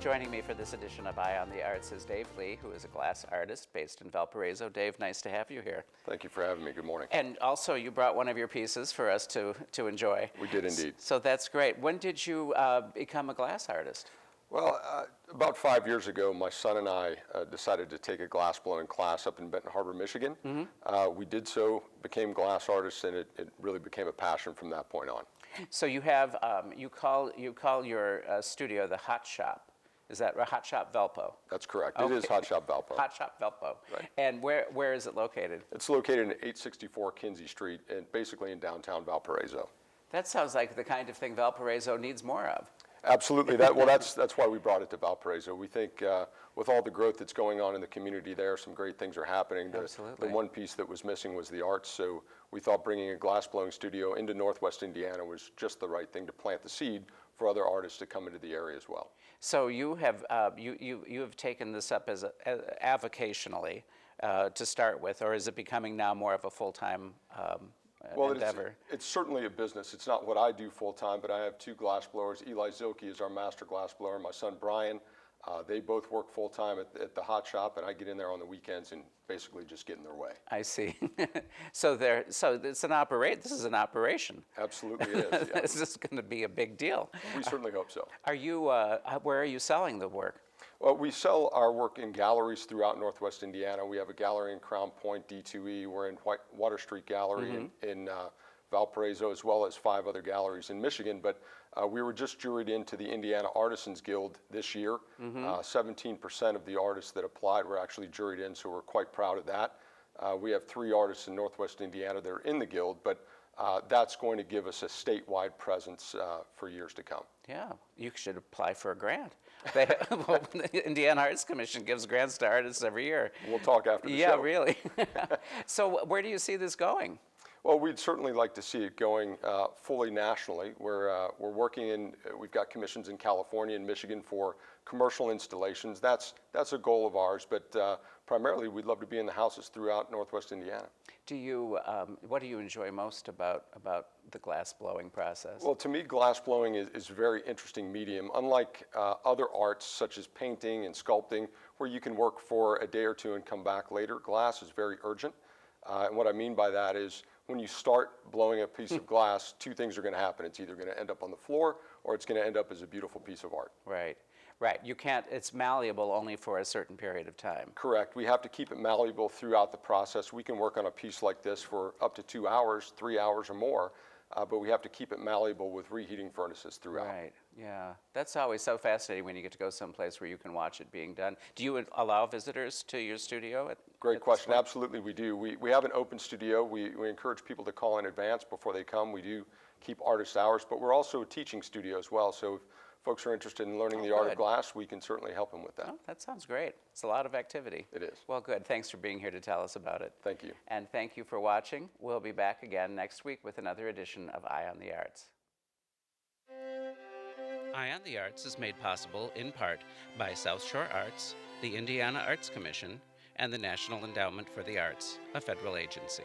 Joining me for this edition of Eye on the Arts is Dave Lee, who is a glass artist based in Valparaiso. Dave, nice to have you here. Thank you for having me. Good morning. And also, you brought one of your pieces for us to enjoy. We did indeed. So that's great. When did you become a glass artist? Well, about 5 years ago, my son and I decided to take a glass blowing class up in Benton Harbor, Michigan. We did so, became glass artists, and it really became a passion from that point on. So you have, you call your studio the Hot Shop. Is that right? Hot Shop Valpo? That's correct. Okay. It is Hot Shop Valpo. Hot Shop Valpo. Right. And where is it located? It's located at 864 Kinsey Street, and basically in downtown Valparaiso. That sounds like the kind of thing Valparaiso needs more of. Absolutely. That's why we brought it to Valparaiso. We think with all the growth that's going on in the community there, some great things are happening. Absolutely. The one piece that was missing was the arts, so we thought bringing a glass blowing studio into Northwest Indiana was just the right thing to plant the seed for other artists to come into the area as well. So you have you have taken this up as avocationally to start with, or is it becoming now more of a full-time endeavor? It's certainly a business. It's not what I do full-time, but I have two glass blowers. Eli Zilke is our master glass blower. My son Brian, they both work full-time at the Hot Shop, and I get in there on the weekends and basically just get in their way. I see. So it's this is an operation. Absolutely it is. Yeah. This is going to be a big deal. We certainly hope so. Are you where are you selling the work? Well, we sell our work in galleries throughout Northwest Indiana. We have a gallery in Crown Point, D2E. We're in Water Street Gallery in Valparaiso, as well as 5 other galleries in Michigan. But we were just juried into the Indiana Artisans Guild this year. 17% of the artists that applied were actually juried in, so we're quite proud of that. We have 3 artists in Northwest Indiana that are in the Guild, but that's going to give us a statewide presence for years to come. Yeah, you should apply for a grant. The Indiana Arts Commission gives grants to artists every year. We'll talk after the show. Yeah, really. So where do you see this going? Well, we'd certainly like to see it going fully nationally. We're working we've got commissions in California and Michigan for commercial installations. That's a goal of ours, but primarily we'd love to be in the houses throughout Northwest Indiana. What do you enjoy most about the glass blowing process? Well, to me, glass blowing is a very interesting medium. Unlike other arts such as painting and sculpting, where you can work for a day or two and come back later, glass is very urgent. And what I mean by that is when you start blowing a piece of glass, 2 things are going to happen. It's either going to end up on the floor or it's going to end up as a beautiful piece of art. Right. Right. You can't, it's malleable only for a certain period of time. Correct. We have to keep it malleable throughout the process. We can work on a piece like this for up to 2 hours, 3 hours or more, but we have to keep it malleable with reheating furnaces throughout. Right. Yeah. That's always so fascinating when you get to go someplace where you can watch it being done. Do you allow visitors to your studio? Great question. Absolutely, we do. We have an open studio. We encourage people to call in advance before they come. We do keep artist hours, but we're also a teaching studio as well. So if folks are interested in learning the art of glass, we can certainly help them with that. Oh, that sounds great. It's a lot of activity. It is. Well, good. Thanks for being here to tell us about it. Thank you. And thank you for watching. We'll be back again next week with another edition of Eye on the Arts. Eye on the Arts is made possible in part by South Shore Arts, the Indiana Arts Commission, and the National Endowment for the Arts, a federal agency.